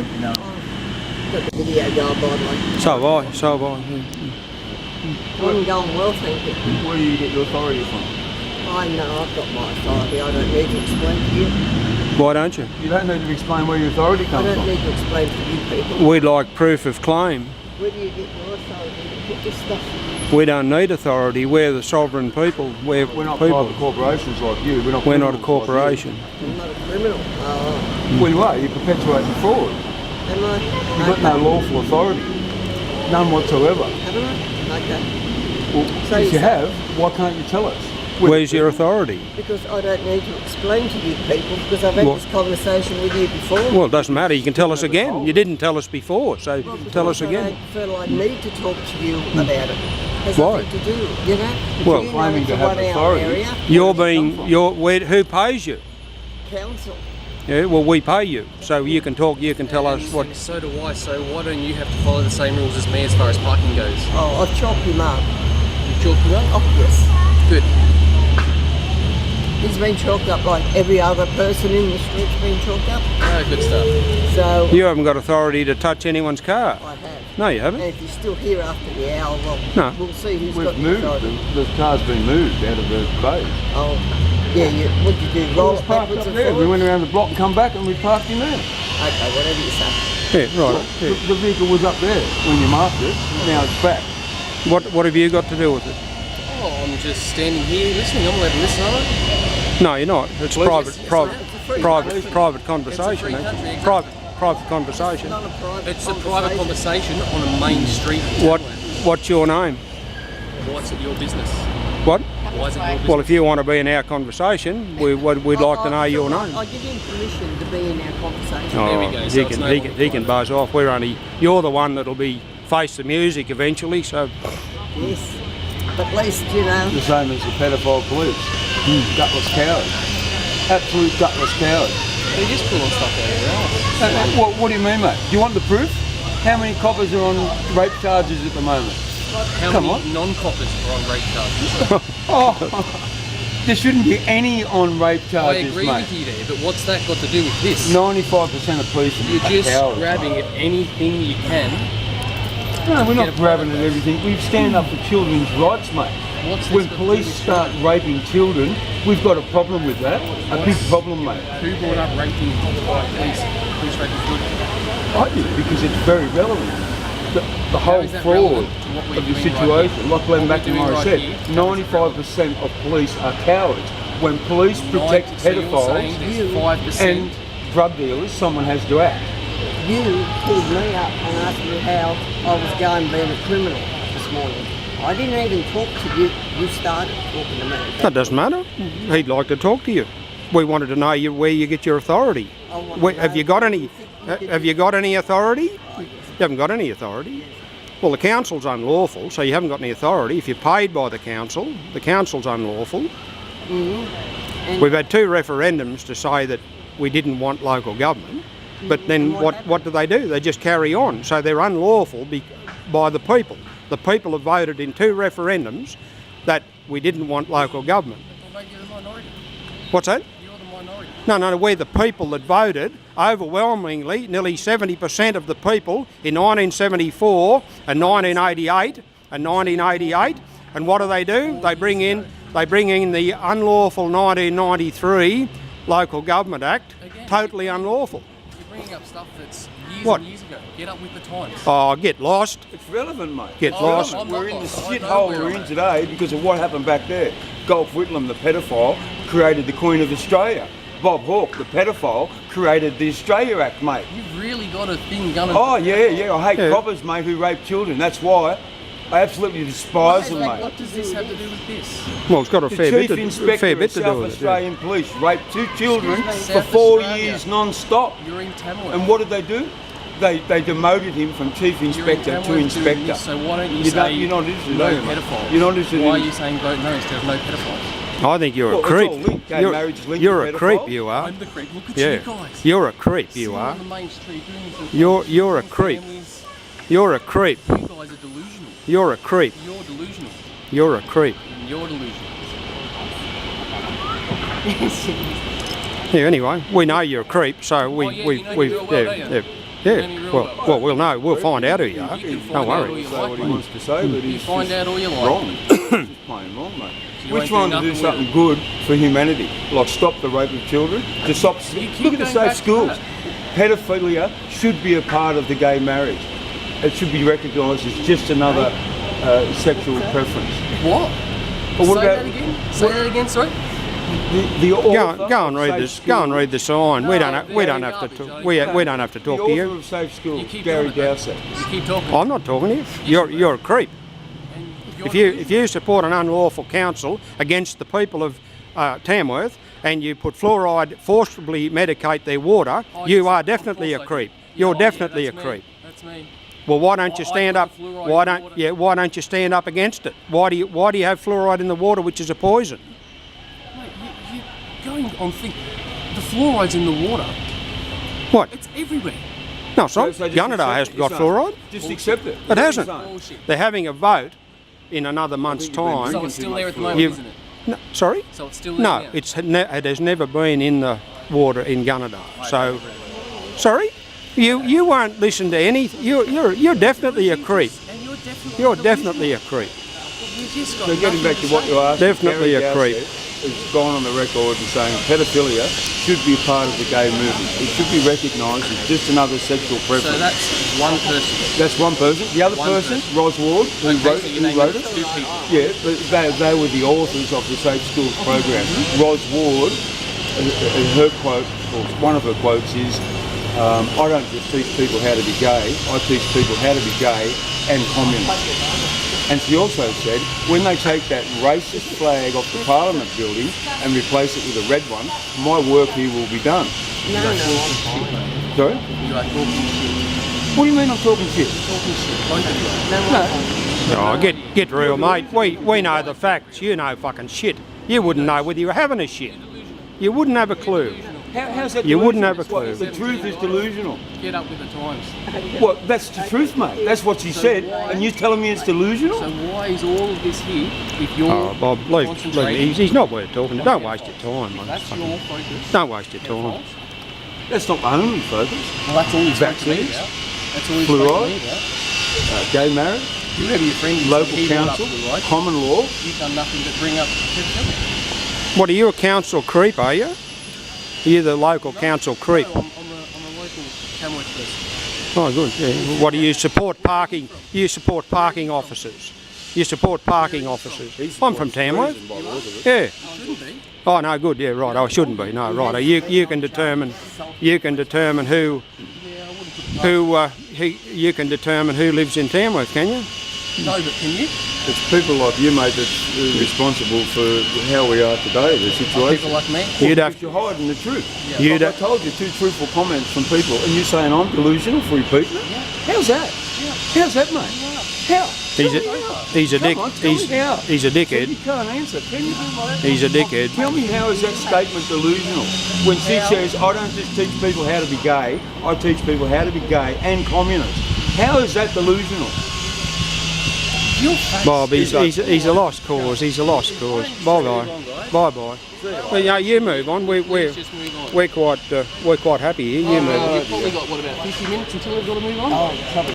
make you know. Got the video going, by the way. So have I. So have I. I'm going well, thank you. Where do you get your authority from? I know I've got my authority. I don't need to explain to you. Why don't you? You don't need to explain where your authority I comes don't from. need to explain to you people. We'd like proof of claim. Where do you get your authority to put this stuff? We don't need authority. We're the sovereign people. We're not people. private corporations like you. We're We're not a criminals corporation. I'm not a criminal. Oh, Well, you are. You're perpetuating fraud. am I? You've got no lawful authority. None whatsoever. Haven't I? Okay. Well, So if you you say- have, why can't you tell us? Where's your authority? Because I don't need to explain to you people because I've had What? this conversation with you before. Well, it doesn't matter. You can tell us again. You didn't tell us before, so Well, tell us because again. I don't feel I need to talk to you about it. Has Why? nothing to do, you know? Well, you know claiming it's to a have 1 hour authority. area. You're Where does it come being, from? who pays you? Council. Yeah, well, we pay you, so you can talk. You can tell us what. And so do I, so why don't you have to follow the same rules as me as far as parking goes? Oh, I've chalked him up. You chalk him up? Oh, yes. Good. He's been chalked up like every other person in the street's been chalked up. Oh, good stuff. So, You haven't got authority to touch anyone's car. I have. No, you And haven't. if you're still here after the hour, well, No. we'll see who's We've got the moved. authority. The car's been moved out of the bay. Oh, yeah, what'd you do? It Roll was it parked backwards up and there. We forwards? went around the block and come back and we parked in there. Okay, whatever you say. Yeah, right. Yeah. The vehicle was up there when you marked it. Now it's back. What have you got to do with it? Oh, I'm just standing here listening. I'm allowed to listen, aren't I? No, you're not. It's Please. private, Yes, private, it's a free private, country. private conversation. It's a free isn't it? country, exactly. Private conversation. Not a private It's a private conversation on a main street. in What? Tamworth. What's your name? What's it your business? What? Why is it your business? Well, if you want to be in our conversation, we'd like to know your name. I give him permission to be in our conversation. There we go, he so it's can, no he longer can, he can private. buzz off. You're the one that'll be face the music eventually. So Yes. But at least, you know, The same as the pedophile police. Gutless cowards. Absolute gutless cowards. They're just pulling stuff out of their ass. What do you mean, mate? Do you want the proof? How many coppers are on rape charges at the moment? How Come many on. non-coppers are on rape charges? Oh, there shouldn't be any on rape I charges, agree mate. with you there, but what's that got to do with this? 95% of police You're are just cowards. grabbing at anything you can. No, we're Get not a grabbing product. at everything. We stand up for children's rights, mate. What's this When got to do police with start raping children, we've got a problem with that. A big problem, mate. Who brought up raping by police? Police raping children? I do, because it's very relevant. The whole is that fraud relevant to what we're of the doing right situation, here? like Glenn What we're doing McNamara right said, here, 95% of police are cowards. When police protect So you're saying pedophiles there's 5%. and drug dealers, someone has to act. you pulled me up and asked me how I was going being a criminal this morning. I didn't even talk to you. You started talking to me. that doesn't matter. He'd like to talk to you. We wanted to know where you get your authority. I want to Have know you got if any? you think you Have you got any authority? You haven't got any authority. Well, the council's unlawful, so you haven't got any authority. If you're paid by the council's unlawful. And We've had 2 referendums to say that we didn't want local government, but then what do? They just carry on. So they're unlawful by the people. The people have voted in 2 referendums that we didn't want local government. Well, mate, you're the minority. What's that? You're the minority. No, we're the people that voted overwhelmingly, nearly 70% of the people in 1974 and 1988 and 1988. And what do? They bring in the unlawful 1993 Local Government Act, Again, totally unlawful. You're bringing up stuff that's years What? and years ago. Get up with the times. Oh, get lost. It's relevant, mate. Get It's lost. relevant. I'm not We're in the lost. I know shithole where we're I'm in at. today because of what happened back there. Golf Whitlam, the pedophile, created the Queen of Australia. Bob Hawke, the pedophile, created the Australia Act, mate. You've really got a thing going. Oh, yeah. I hate Yeah. coppers, mate, who rape children. That's why. I absolutely despise them, mate. What does this have to do with this? Well, it's got a The fair Chief bit Inspector to of do South with it. Australian Police raped 2 children for South 4 Australia. years non-stop. You're in Tamworth. And what did they do? They demoted him from Chief You're in Inspector to Tamworth doing Inspector. this, so why don't you You're say not- you're not interested, no are you, mate? pedophiles? You're not interested Why in- are you saying vote no instead of no pedophiles? I think you're Well, a it's creep. all linked. Gay marriage linked You're to a creep, pedophile. you are. I'm the creep. Look at Yeah. you guys. You're a creep, you Sitting are. on the main street doing some You're a things, creep. families. You're a creep. You guys are delusional. You're a creep. You're delusional. You're a creep. And you're delusional. Yeah, anyway, we know you're a creep, so Oh, yeah, you know me real well, don't you? Yeah. Well, we'll know. We'll find out who you are. You can Don't find out worry. all you Say like, what he mate. wants to say, but You he's find just out all you like. wrong. He's just plain wrong, mate. You We're ain't trying doing to do nothing something with good for humanity, like stop the rape of children, to stop. You keep Look at the going safe back to schools. that. Pedophilia should be a part of the gay marriage. It should be recognised as just another sexual preference. What? But what Say about that again. Say that again. Sorry. the Go, author go and of read Safe this. Go and Schools- read the sign. we No, don't. they're We don't have to. garbage, Talk, I we don't have to The talk to author you. of Safe Schools, You keep Gary doing it, mate. Dowsett. You keep talking. I'm not talking to you. You're a creep. And you're If you support an unlawful council against the people of Tamworth and you put fluoride, forcibly medicate their water, Oh, you yes, are of definitely a course I creep. do. You're Yeah, definitely a that's creep. Me. That's me. Well, why don't you I stand put up? the fluoride Why in the don't water. yeah? Why don't you stand up against it? Why do you have fluoride in the water, which is a poison? Mate, you're going on the fluoride's in the water. What? It's everywhere. No, it's not. So just Gunnedah accept hasn't it, got it's fluoride. Just accept it. It hasn't. Bullshit. They're having a vote in another month's you've been time. So drinking it's too still much there at the fluoride. moment, You've- isn't it? No, sorry. So it's still there No, now. it has never been in the water in Gunnedah. So, sorry, you won't listen to any. You're definitely a creep. And You're definitely a creep. So getting back to what you asked, Definitely Gary a creep. Dowsett has gone on the record and saying pedophilia should be a part of the gay movement. It should be recognised as just another sexual So preference. that's one person. That's one person. The other One person, person. Ros Ward, who Okay, wrote, so who you're naming wrote it. two people. Yeah, but they were the authors of the Safe Schools program. Ros Ward, her quote, or one of her quotes is, I don't just teach people how to be gay, I teach people how to be gay and communist. And she also said, when they take that racist flag off the Parliament building and replace it with a red one, my work here will be done. No, I'm fine. Sorry? You are talking shit. What do you mean I'm talking shit? Talking shit. Both of you. No, I'm fine. Oh, get real, mate. We know the facts. You know fucking shit. You wouldn't know whether you were having a shit. You wouldn't have a clue. How's that You wouldn't delusional? have a clue. The truth is delusional. Get up with the times. Well, that's the truth, mate. That's what she said. And you're telling me it's delusional? So why is all of this here if you're Oh, Bob, leave concentrating? he's not worth talking to. Don't waste your time, mate. That's your focus. Don't waste your time. That's not my only focus. Well, that's all you're spoke to me Vaccines, about. That's all you're spoke to fluoride, me about. Gay marriage, Whoever your friend is, local he brought up council, fluoride. common law. You've done nothing but bring up pedophilia. What are you, a council creep? Are you? Are you the local council creep? No, I'm a local Tamworth person. Oh, good. Yeah. What do you support? Parking? You support parking officers. You support parking officers. I'm from Tamworth. Yeah. Shouldn't be. Oh no, good. Yeah, right. I shouldn't be. No, right. You can determine. You can determine who you can determine who lives in Tamworth, can you? No, but can you? It's people like you, mate, that's responsible for how we are today, the People situation. like me? You'd Because have. you're hiding the truth. You'd I have. told you 2 truthful comments from people, and you're saying I'm delusional for repeating it? How's that? How's that, mate? How? He's Tell me a. how. He's a Come dick. on, tell me how. He's a You dickhead. can't answer, can you? He's a dickhead. Tell me how is that statement delusional? When she says, I don't just teach people how to be gay, I teach people how to be gay and communist. How is that delusional? Bob, he's a lost cause. He's a lost cause. Bye bye. Bye bye. Well, yeah, you move on. Let's just move on. We're quite happy here. You move on. You've probably got, what, about 50 minutes until we've got to move on? Oh, probably